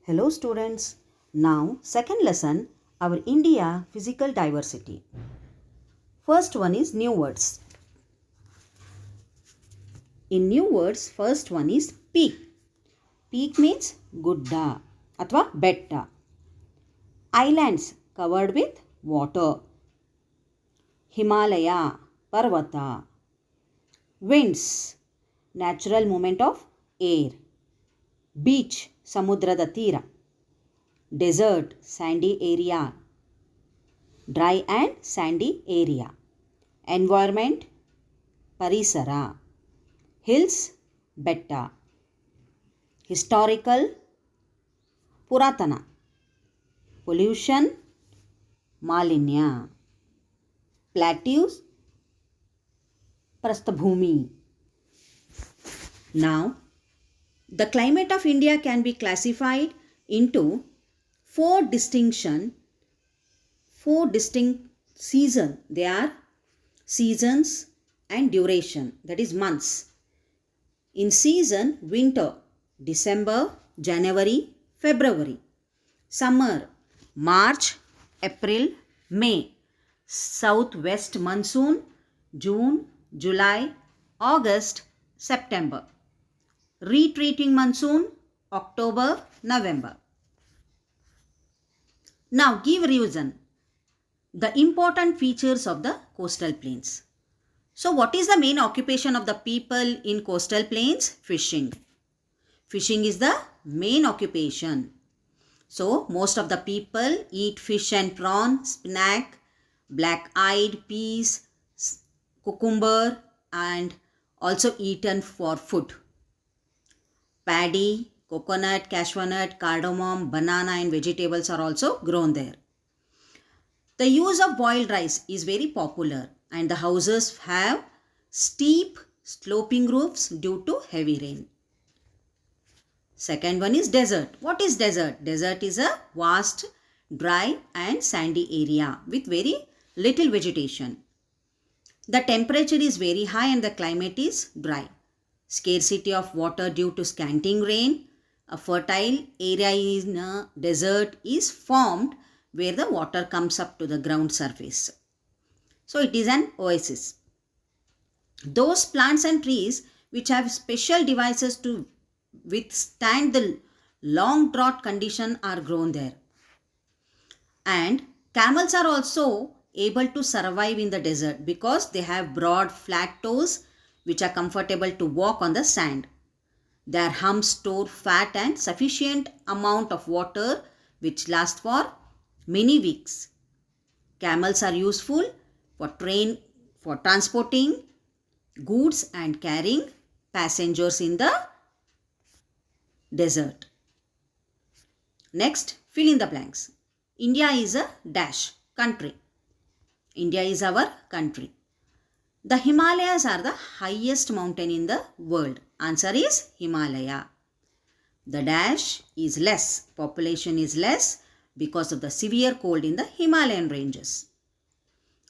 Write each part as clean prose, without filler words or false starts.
Hello students. Now second lesson, our India physical diversity. First one is new words. In new words, first one is peak. Peak means gudda athwa betta. Islands covered with water. Himalaya parvata. Winds natural movement of air. Beach samudrada ತೀರ. Desert sandy area. Dry and sandy area. Environment parisara. Hills betta. Historical puratana. Pollution malinya. Plateaus prasthabhumi. Now the climate of India can be classified into four distinct seasons. They are seasons and duration, that is months. In season, winter, December, January, February. Summer, March, April, May. Southwest monsoon, June, July, August, September. Retreating monsoon, October, November. Now give reason. The important features of the coastal plains. So what is the main occupation of the people in coastal plains? Fishing. Fishing is the main occupation. So most of the people eat fish and prawn, spinach, black-eyed peas, cucumber, and also eaten for food. Paddy, coconut, cashew nut, cardamom, banana and vegetables are also grown there. The use of boiled rice is very popular and the houses have steep sloping roofs due to heavy rain. Second one is desert. What is desert? Desert is a vast, dry and sandy area with very little vegetation. The temperature is very high and the climate is dry. Scarcity of water due to scanting rain. A fertile area in a desert is formed where the water comes up to the ground surface. So it is an oasis. Those plants and trees which have special devices to withstand the long drought condition are grown there. And camels are also able to survive in the desert because they have broad flat toes which are comfortable to walk on the sand. Their humps store fat and sufficient amount of water which last for many weeks. Camels are useful for transporting goods and carrying passengers in the desert. Next, fill in the blanks. India is a dash country. India is our country. The Himalayas are the highest mountain in the world. Answer is Himalaya. The dash is less. Population is less because of the severe cold in the Himalayan ranges.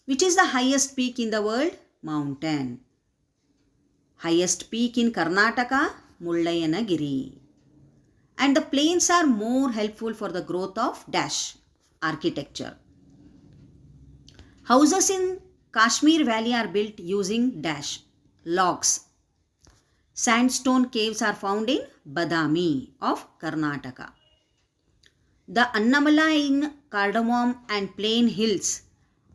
Which is the highest peak in the world? Mountain. Highest peak in Karnataka? Mullayanagiri. And the plains are more helpful for the growth of dash architecture. Houses in Kashmir Valley are built using dash logs. Sandstone caves are found in Badami of Karnataka. The Annamala in Cardamom and Plain Hills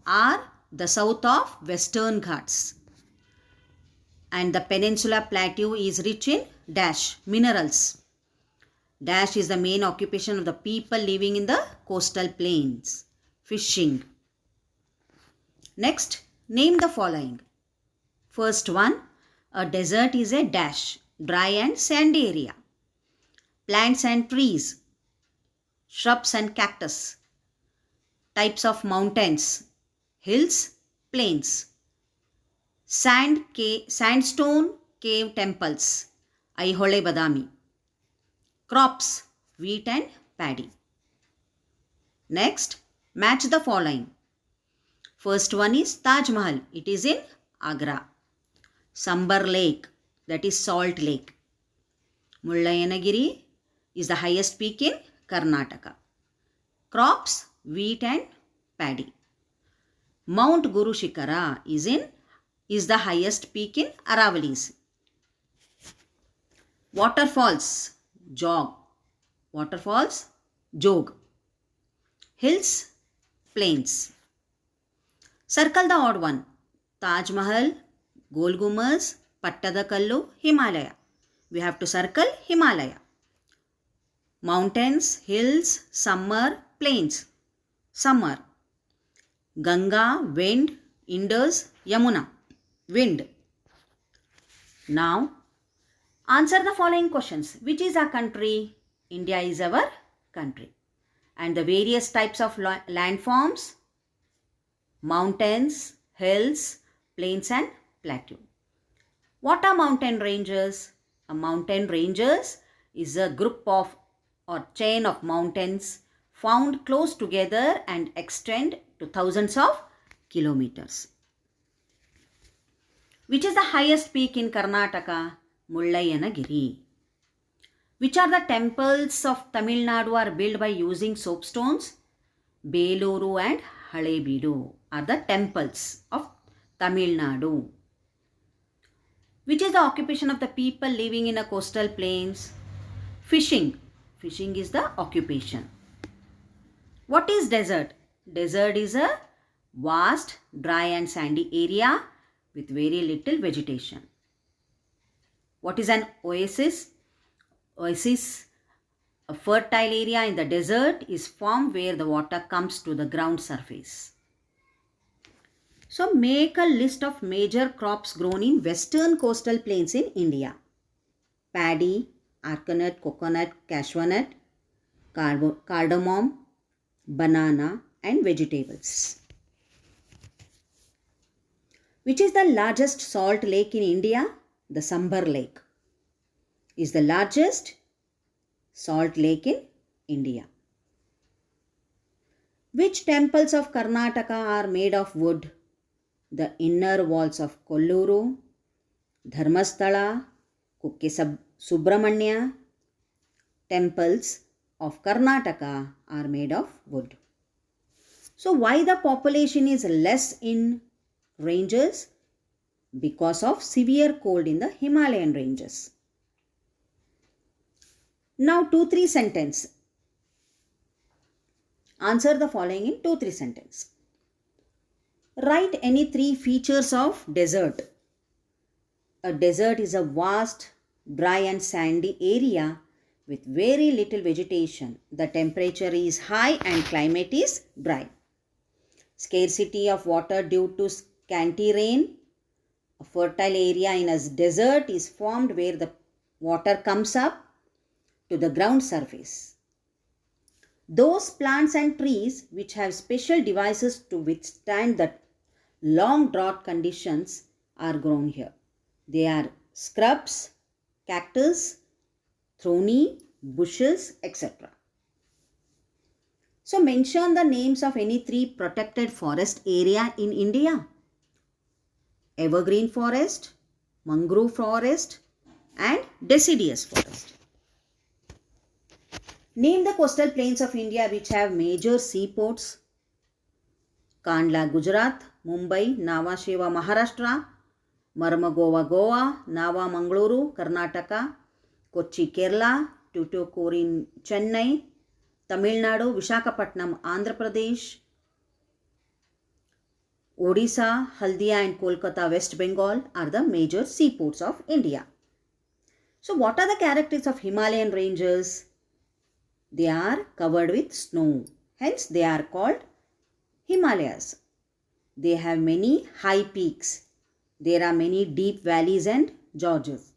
are the south of Western Ghats. And the Peninsula Plateau is rich in dash minerals. Dash is the main occupation of the people living in the coastal plains. Fishing. Next, name the following. First one, a desert is a dash, dry and sandy area. Plants and trees, shrubs and cactus. Types of mountains, hills, plains. Sandstone cave temples, Aihole Badami. Crops, wheat and paddy. Next, match the following. First one is Taj Mahal. It is in Agra. Sambar Lake, that is Salt Lake. Mullayanagiri is the highest peak in Karnataka. Crops, wheat and paddy. Mount Guru Shikara is the highest peak in Aravallis. Waterfalls, Jog. Waterfalls, Jog. Hills, plains. Circle the odd one. Taj Mahal, Gol Gumbaz, Pattadakallu, Himalaya. We have to circle Himalaya. Mountains, hills, summer, plains. Summer. Ganga, wind, Indus, Yamuna. Wind. Now, answer the following questions. Which is our country? India is our country. And the various types of landforms? Mountains, hills, plains and plateau. What are mountain ranges? A mountain ranges is a group of or chain of mountains found close together and extend to thousands of kilometers. Which is the highest peak in Karnataka? Mullayanagiri. Which are the temples of Tamil Nadu are built by using soapstones? Beluru and Halebeedu are the temples of Tamil Nadu. Which is the occupation of the people living in a coastal plains? Fishing. Fishing is the occupation. What is desert? Desert is a vast, dry and sandy area with very little vegetation. What is an oasis? Oasis, a fertile area in the desert, is formed where the water comes to the ground surface. So make a list of major crops grown in western coastal plains in India. Paddy, arecanut, coconut, cashew nut, cardamom, banana and vegetables. Which is the largest salt lake in India? The Sambar Lake is the largest salt lake in India. Which temples of Karnataka are made of wood? The inner walls of Kolluru, Dharmasthala, Kukke Subramanya temples of Karnataka are made of wood. So why the population is less in ranges? Because of severe cold in the Himalayan ranges. Now 2-3 sentence. Answer the following in 2-3 sentence. Write any 3 features of desert. A desert is a vast, dry and sandy area with very little vegetation. The temperature is high and climate is dry. Scarcity of water due to scanty rain. A fertile area in a desert is formed where the water comes up to the ground surface. Those plants and trees which have special devices to withstand the long drought conditions are grown here. They are scrubs, cactus, thorny, bushes, etc. So mention the names of any 3 protected forest area in India. Evergreen forest, mangrove forest and deciduous forest. Name the coastal plains of India which have major seaports. Kandla, Gujarat, Mumbai, Nhava Sheva, Maharashtra, Marmagova, Goa, Nhava, Mangaluru, Karnataka, Kochi, Kerala, Tuticorin, Chennai, Tamil Nadu, Visakhapatnam, Andhra Pradesh, Odisha, Haldia and Kolkata, West Bengal are the major seaports of India. So what are the characteristics of Himalayan ranges? They are covered with snow. Hence they are called Himalayas. They have many high peaks. There are many deep valleys and gorges.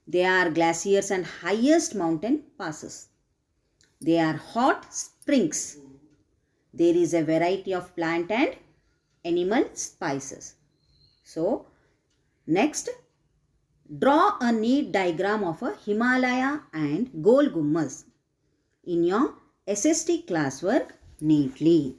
They are glaciers and highest mountain passes. They are hot springs. There is a variety of plant and animal spices. So, next, draw a neat diagram of a Himalaya and Gol Gumbaz in your SST classwork neatly.